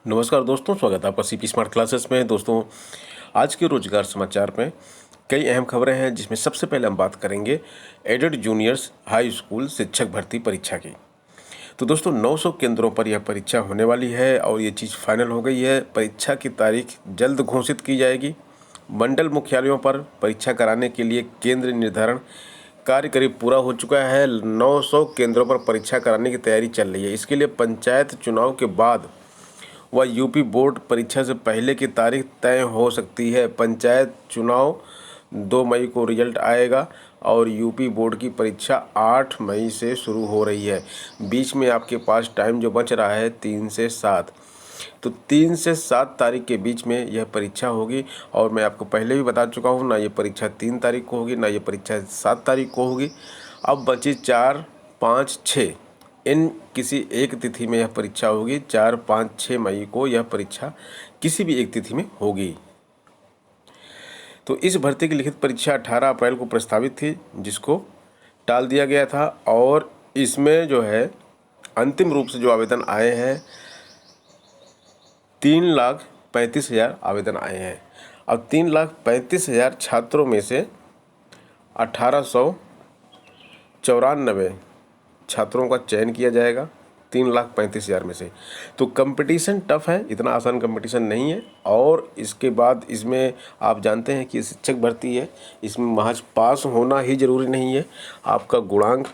नमस्कार दोस्तों, स्वागत है आपका सीपी स्मार्ट क्लासेस में। दोस्तों, आज के रोजगार समाचार में कई अहम खबरें हैं, जिसमें सबसे पहले हम बात करेंगे एडेड जूनियर्स हाई स्कूल शिक्षक भर्ती परीक्षा की। तो दोस्तों, 900 केंद्रों पर यह परीक्षा होने वाली है और ये चीज़ फाइनल हो गई है। परीक्षा की तारीख जल्द घोषित की जाएगी। मंडल मुख्यालयों पर परीक्षा कराने के लिए केंद्र निर्धारण कार्य करीब पूरा हो चुका है। 900 केंद्रों पर परीक्षा कराने की तैयारी चल रही है। इसके लिए पंचायत चुनाव के बाद व यूपी बोर्ड परीक्षा से पहले की तारीख तय हो सकती है। पंचायत चुनाव 2 मई को रिजल्ट आएगा और यूपी बोर्ड की परीक्षा 8 मई से शुरू हो रही है। बीच में आपके पास टाइम जो बच रहा है 3 से 7, तो 3 से 7 तारीख के बीच में यह परीक्षा होगी। और मैं आपको पहले भी बता चुका हूँ, ना ये परीक्षा 3 तारीख को होगी, ना ये परीक्षा 7 तारीख को होगी। अब बची 4, 5, 6, इन किसी एक तिथि में यह परीक्षा होगी। 4, 5, 6 मई को यह परीक्षा किसी भी एक तिथि में होगी। तो इस भर्ती की लिखित परीक्षा 18 अप्रैल को प्रस्तावित थी, जिसको टाल दिया गया था। और इसमें जो है अंतिम रूप से जो आवेदन आए हैं 3,35,000 आवेदन आए हैं। अब 3,35,000 छात्रों में से 1894 छात्रों का चयन किया जाएगा 3,35,000 में से। तो कंपटीशन टफ है, इतना आसान कंपटीशन नहीं है। और इसके बाद इसमें आप जानते हैं कि शिक्षक भर्ती है, इसमें महज पास होना ही ज़रूरी नहीं है, आपका गुणांक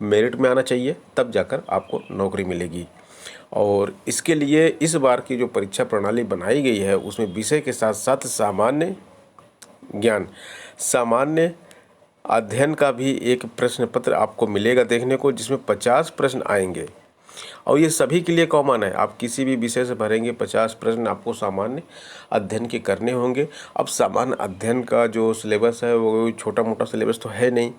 मेरिट में आना चाहिए, तब जाकर आपको नौकरी मिलेगी। और इसके लिए इस बार की जो परीक्षा प्रणाली बनाई गई है, उसमें विषय के साथ साथ सामान्य ज्ञान, सामान्य अध्ययन का भी एक प्रश्न पत्र आपको मिलेगा देखने को, जिसमें 50 प्रश्न आएंगे। और ये सभी के लिए कॉमन है, आप किसी भी विषय से भरेंगे 50 प्रश्न आपको सामान्य अध्ययन के करने होंगे। अब सामान्य अध्ययन का जो सिलेबस है वो छोटा मोटा सिलेबस तो है नहीं,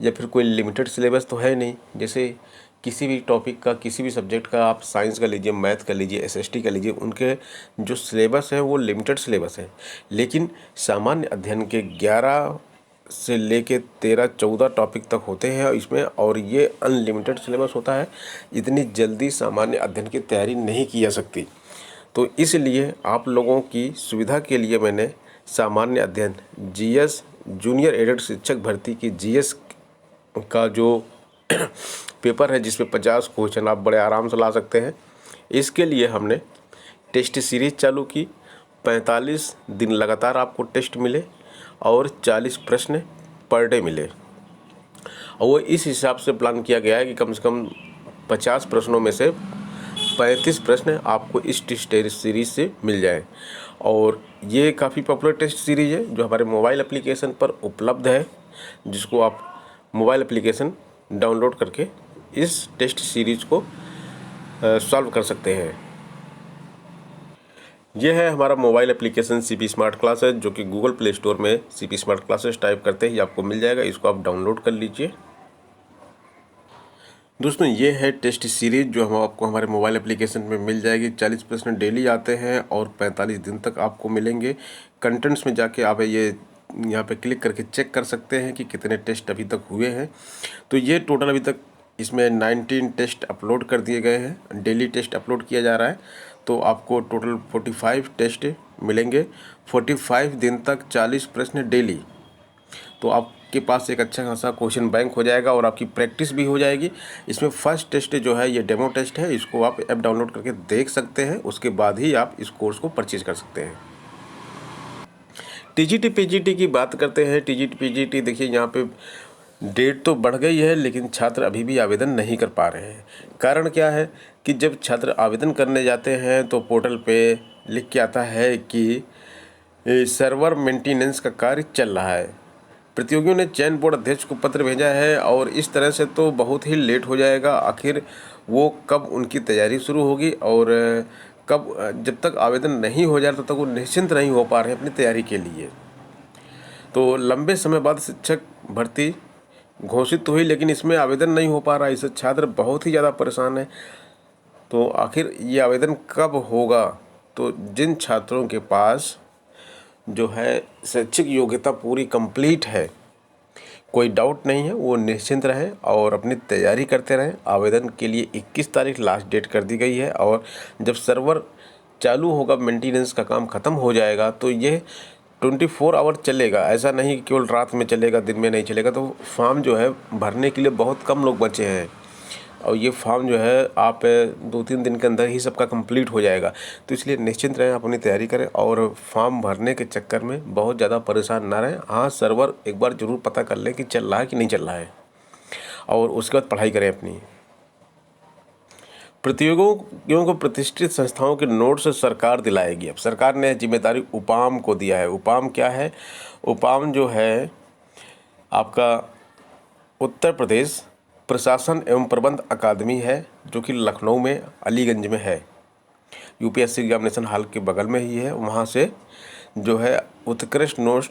या फिर कोई लिमिटेड सिलेबस तो है नहीं। जैसे किसी भी टॉपिक का, किसी भी सब्जेक्ट का, आप साइंस का लीजिए, मैथ का लीजिए, एसएसटी का लीजिए, उनके जो सिलेबस है वो लिमिटेड सिलेबस है। लेकिन सामान्य अध्ययन के 11 से लेके 13-14 टॉपिक तक होते हैं इसमें, और ये अनलिमिटेड सिलेबस होता है। इतनी जल्दी सामान्य अध्ययन की तैयारी नहीं की जा सकती। तो इसलिए आप लोगों की सुविधा के लिए मैंने सामान्य अध्ययन जीएस जूनियर एडेड शिक्षक भर्ती की जीएस का जो पेपर है, जिसमें 50 क्वेश्चन आप बड़े आराम से ला सकते हैं, इसके लिए हमने टेस्ट सीरीज चालू की। 45 दिन लगातार आपको टेस्ट मिले और 40 प्रश्न पर डे मिले। और वो इस हिसाब से प्लान किया गया है कि कम से कम 50 प्रश्नों में से 35 प्रश्न आपको इस टेस्ट सीरीज से मिल जाए। और ये काफ़ी पॉपुलर टेस्ट सीरीज है, जो हमारे मोबाइल एप्लीकेशन पर उपलब्ध है, जिसको आप मोबाइल एप्लीकेशन डाउनलोड करके इस टेस्ट सीरीज को सॉल्व कर सकते हैं। यह है हमारा mobile application CP smart classes, जो कि गूगल प्ले स्टोर में सीपी स्मार्ट क्लासेस टाइप करते ही आपको मिल जाएगा। इसको आप डाउनलोड कर लीजिए। दोस्तों, ये है टेस्ट सीरीज जो हम आपको हमारे मोबाइल एप्लीकेशन में मिल जाएगी। 40 प्रश्न डेली आते हैं और 45 दिन तक आपको मिलेंगे। कंटेंट्स में जाके आप ये यहाँ पे क्लिक करके चेक कर सकते हैं कि कितने टेस्ट अभी तक हुए हैं। तो ये टोटल अभी तक इसमें 19 टेस्ट अपलोड कर दिए गए हैं, डेली टेस्ट अपलोड किया जा रहा है। तो आपको टोटल 45 टेस्ट मिलेंगे, 45 दिन तक 40 प्रश्न डेली। तो आपके पास एक अच्छा खासा क्वेश्चन बैंक हो जाएगा और आपकी प्रैक्टिस भी हो जाएगी। इसमें फर्स्ट टेस्ट जो है ये डेमो टेस्ट है, इसको आप ऐप डाउनलोड करके देख सकते हैं, उसके बाद ही आप इस कोर्स को परचेज कर सकते हैं। टीजीटी पीजीटी की बात करते हैं। टीजीटी पीजीटी देखिए, यहाँ पे डेट तो बढ़ गई है, लेकिन छात्र अभी भी आवेदन नहीं कर पा रहे हैं। कारण क्या है कि जब छात्र आवेदन करने जाते हैं तो पोर्टल पे लिख के आता है कि सर्वर मेंटेनेंस का कार्य चल रहा है। प्रतियोगियों ने चयन बोर्ड अध्यक्ष को पत्र भेजा है और इस तरह से तो बहुत ही लेट हो जाएगा। आखिर वो कब उनकी तैयारी शुरू होगी और कब, जब तक आवेदन नहीं हो जाए तब तक वो निश्चिंत नहीं हो पा रहे हैं अपनी तैयारी के लिए। तो लंबे समय बाद शिक्षक भर्ती घोषित हुई, लेकिन इसमें आवेदन नहीं हो पा रहा है। इससे छात्र बहुत ही ज़्यादा परेशान है। तो आखिर ये आवेदन कब होगा? तो जिन छात्रों के पास जो है शैक्षिक योग्यता पूरी कंप्लीट है, कोई डाउट नहीं है, वो निश्चिंत रहें और अपनी तैयारी करते रहें। आवेदन के लिए 21 तारीख लास्ट डेट कर दी गई है और जब सर्वर चालू होगा, मेंटेनेंस का काम ख़त्म हो जाएगा, तो ये 24 आवर चलेगा। ऐसा नहीं कि केवल रात में चलेगा, दिन में नहीं चलेगा। तो फॉर्म जो है भरने के लिए बहुत कम लोग बचे हैं और ये फॉर्म जो है आप 2-3 दिन के अंदर ही सबका कंप्लीट हो जाएगा। तो इसलिए निश्चिंत रहें, आप अपनी तैयारी करें और फॉर्म भरने के चक्कर में बहुत ज़्यादा परेशान ना रहें। हाँ, सर्वर एक बार ज़रूर पता कर लें कि चल रहा है कि नहीं चल रहा है और उसके बाद पढ़ाई करें अपनी। प्रतियोगियों को प्रतिष्ठित संस्थाओं के नोट्स सरकार दिलाएगी। अब सरकार ने जिम्मेदारी उपाम को दिया है। उपाम क्या है? उपाम जो है आपका उत्तर प्रदेश प्रशासन एवं प्रबंध अकादमी है, जो कि लखनऊ में अलीगंज में है। यूपीएससी एग्जामिनेशन हॉल के बगल में ही है। वहाँ से जो है उत्कृष्ट नोट्स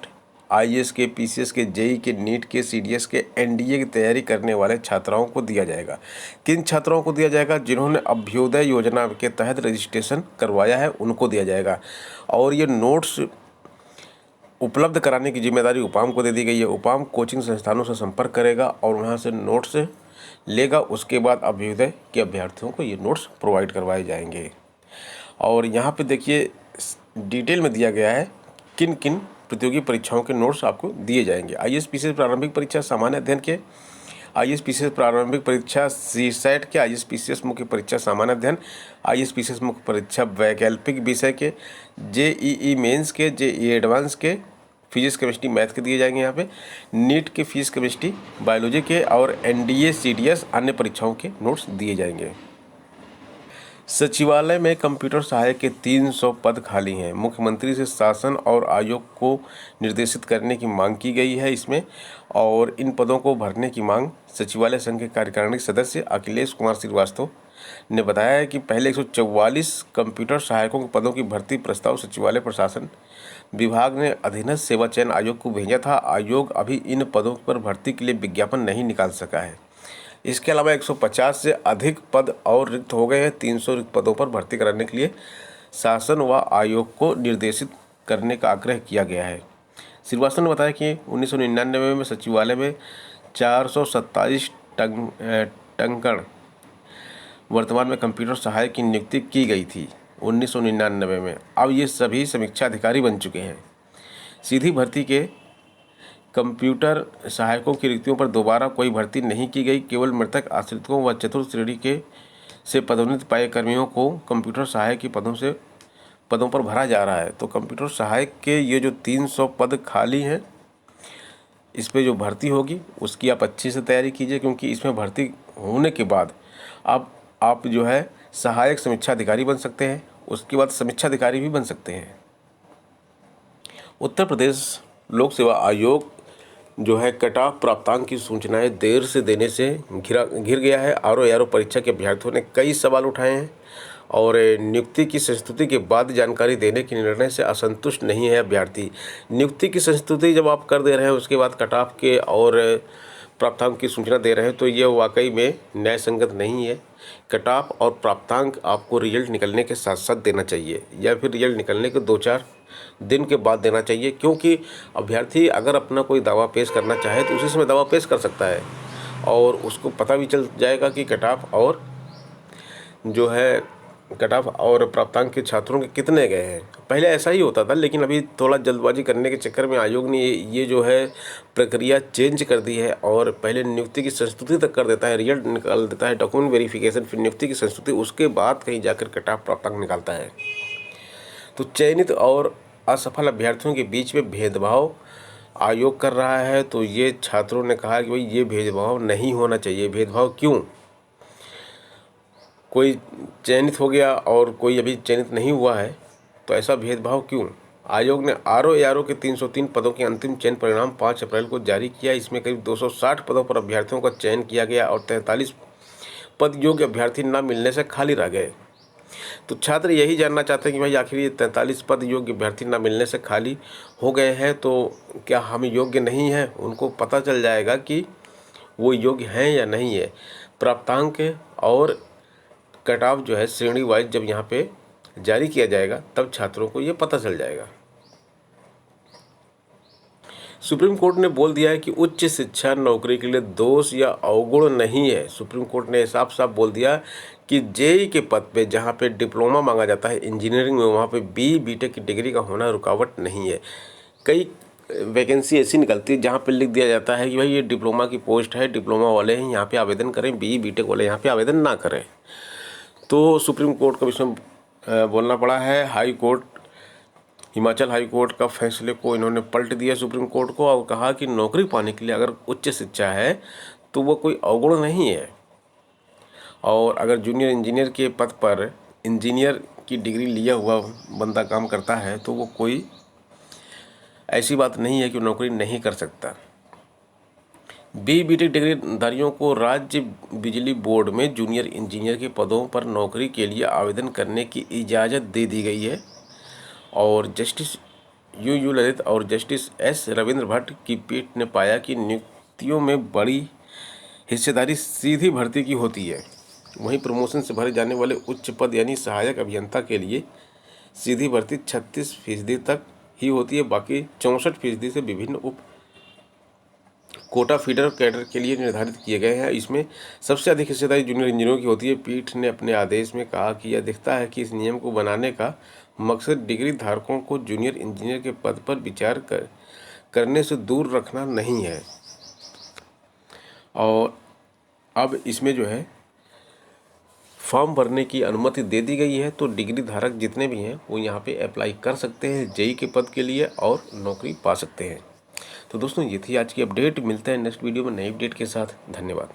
आईएएस के, पीसीएस के, जेई के, नीट के, सीडीएस के, एनडीए की तैयारी करने वाले छात्राओं को दिया जाएगा। किन छात्राओं को दिया जाएगा? जिन्होंने अभ्युदय योजना के तहत रजिस्ट्रेशन करवाया है, उनको दिया जाएगा। और ये नोट्स उपलब्ध कराने की जिम्मेदारी उपाम को दे दी गई है। उपाम कोचिंग संस्थानों से संपर्क करेगा और वहाँ से नोट्स लेगा। उसके बाद अभ्युदय के अभ्यर्थियों को ये नोट्स प्रोवाइड करवाए जाएंगे। और यहाँ पे देखिए डिटेल में दिया गया है किन किन प्रतियोगी परीक्षाओं के नोट्स आपको दिए जाएंगे। आईएएस पीसीएस प्रारंभिक परीक्षा सामान्य अध्ययन के, आईएएस पीसीएस प्रारंभिक परीक्षा सीसेट के, आईएएस पीसीएस मुख्य परीक्षा सामान्य अध्ययन, आईएएस पीसीएस मुख्य परीक्षा वैकल्पिक विषय के, जेईई मेंस के, जेईई एडवांस के, फिजिक्स केमिस्ट्री मैथ के दिए जाएंगे। यहाँ पे नीट के फिजिक्स केमिस्ट्री बायोलॉजी के और एनडीए सीडीएस अन्य परीक्षाओं के नोट्स दिए जाएंगे। सचिवालय में कंप्यूटर सहायक के 300 पद खाली हैं। मुख्यमंत्री से शासन और आयोग को निर्देशित करने की मांग की गई है इसमें। और इन पदों को भरने की मांग सचिवालय संघ के कार्यकारिणी सदस्य अखिलेश कुमार श्रीवास्तव ने बताया है कि पहले 144 कंप्यूटर सहायकों के पदों की भर्ती प्रस्ताव सचिवालय प्रशासन विभाग ने अधीनस्थ सेवा चयन आयोग को भेजा था। आयोग अभी इन पदों पर भर्ती के लिए विज्ञापन नहीं निकाल सका है। इसके अलावा 150 से अधिक पद और रिक्त हो गए हैं। 300 रिक्त पदों पर भर्ती कराने के लिए शासन व आयोग को निर्देशित करने का आग्रह किया गया है। श्रीवास्तव ने बताया कि 1999 में सचिवालय में 427 टंकण वर्तमान में कंप्यूटर सहायक की नियुक्ति की गई थी 1999 में। अब ये सभी समीक्षा अधिकारी बन चुके हैं। सीधी भर्ती के कंप्यूटर सहायकों की रिक्तियों पर दोबारा कोई भर्ती नहीं की गई। केवल मृतक आश्रितों व चतुर्थ श्रेणी के से पदोन्नत पाए कर्मियों को कंप्यूटर सहायक की पदों पर भरा जा रहा है। तो कंप्यूटर सहायक के ये जो 300 पद खाली हैं, इस पे जो भर्ती होगी उसकी आप अच्छे से तैयारी कीजिए, क्योंकि इसमें भर्ती होने के बाद आप जो है सहायक समीक्षा अधिकारी बन सकते हैं। उसके बाद समीक्षा अधिकारी भी बन सकते हैं। उत्तर प्रदेश लोक सेवा आयोग जो है कट ऑफ प्राप्तांक की सूचनाएं देर से देने से घिर गया है। आरओ परीक्षा के अभ्यर्थियों ने कई सवाल उठाए हैं और नियुक्ति की संस्तुति के बाद जानकारी देने के निर्णय से असंतुष्ट नहीं है अभ्यर्थी। नियुक्ति की संस्तुति जब आप कर दे रहे हैं, उसके बाद कट ऑफ के और प्राप्तांक की सूचना दे रहे हैं, तो ये वाकई में न्याय संगत नहीं है। कट ऑफ और प्राप्तांक आपको रिजल्ट निकलने के साथ साथ देना चाहिए, या फिर रिजल्ट निकलने के 2-4 दिन के बाद देना चाहिए। क्योंकि अभ्यर्थी अगर अपना कोई दावा पेश करना चाहे तो उसी समय दावा पेश कर सकता है और उसको पता भी चल जाएगा कि कट ऑफ और प्राप्तांक के छात्रों के कितने गए हैं। पहले ऐसा ही होता था, लेकिन अभी थोड़ा जल्दबाजी करने के चक्कर में आयोग ने ये जो है प्रक्रिया चेंज कर दी है और पहले नियुक्ति की संस्तुति तक कर देता है, रिजल्ट निकाल देता है, डॉक्यूमेंट वेरिफिकेशन, फिर नियुक्ति की संस्तुति, उसके बाद कहीं जाकर कट ऑफ प्राप्तांक निकालता है। तो चयनित और असफल अभ्यर्थियों के बीच में भेदभाव आयोग कर रहा है। तो ये छात्रों ने कहा कि भाई ये भेदभाव नहीं होना चाहिए। भेदभाव क्यों? कोई चयनित हो गया और कोई अभी चयनित नहीं हुआ है, तो ऐसा भेदभाव क्यों? आयोग ने आरओ के 303 पदों के अंतिम चयन परिणाम 5 अप्रैल को जारी किया। इसमें करीब 260 पदों पर अभ्यर्थियों का चयन किया गया और 43 पद योग्य अभ्यर्थी न मिलने से खाली रह गए। तो छात्र यही जानना चाहते हैं कि भाई आखिर ये 43 पद योग्य अभ्यर्थी न मिलने से खाली हो गए हैं, तो क्या हम योग्य नहीं हैं? उनको पता चल जाएगा कि वो योग्य हैं या नहीं है। प्राप्तांक और कट ऑफ जो है श्रेणी वाइज जब यहाँ पे जारी किया जाएगा, तब छात्रों को ये पता चल जाएगा। सुप्रीम कोर्ट ने बोल दिया है कि उच्च शिक्षा नौकरी के लिए दोष या अवगुण नहीं है। सुप्रीम कोर्ट ने साफ साफ बोल दिया कि जेई के पद पे जहाँ पे डिप्लोमा मांगा जाता है इंजीनियरिंग में, वहाँ पे बीटेक की डिग्री का होना रुकावट नहीं है। कई वैकेंसी ऐसी निकलती है जहाँ पे लिख दिया जाता है कि भाई ये डिप्लोमा की पोस्ट है, डिप्लोमा वाले हैं यहाँ पे आवेदन करें, बीटेक वाले यहाँ पे आवेदन ना करें। तो सुप्रीम कोर्ट का इसमें बोलना पड़ा है। High court, Himachal high court का फैसले को इन्होंने पलट दिया सुप्रीम कोर्ट को, और कहा कि नौकरी पाने के लिए अगर उच्च शिक्षा है तो वो कोई अवगुण नहीं है, और अगर जूनियर इंजीनियर के पद पर इंजीनियर की डिग्री लिया हुआ बंदा काम करता है तो वो कोई ऐसी बात नहीं है कि नौकरी नहीं कर सकता। बीटेक डिग्रीधारियों को राज्य बिजली बोर्ड में जूनियर इंजीनियर के पदों पर नौकरी के लिए आवेदन करने की इजाज़त दे दी गई है, और जस्टिस यू ललित और जस्टिस एस रविंद्र भट्ट की पीठ ने पाया कि नियुक्तियों में बड़ी हिस्सेदारी सीधी भर्ती की होती है। वहीं प्रमोशन से भरे जाने वाले उच्च पद यानी सहायक अभियंता के लिए सीधी भर्ती 36% तक ही होती है, बाकी 64% से विभिन्न उप कोटा फीडर कैडर के लिए निर्धारित किए गए हैं। इसमें सबसे अधिक हिस्सेदारी जूनियर इंजीनियरों की होती है। पीठ ने अपने आदेश में कहा कि यह दिखता है कि इस नियम को बनाने का मकसद डिग्री धारकों को जूनियर इंजीनियर के पद पर विचार करने से दूर रखना नहीं है। और अब इसमें जो है फॉर्म भरने की अनुमति दे दी गई है, तो डिग्री धारक जितने भी हैं वो यहाँ पे अप्लाई कर सकते हैं जेई के पद के लिए और नौकरी पा सकते हैं। तो दोस्तों ये थी आज की अपडेट। मिलते हैं नेक्स्ट वीडियो में नई अपडेट के साथ। धन्यवाद।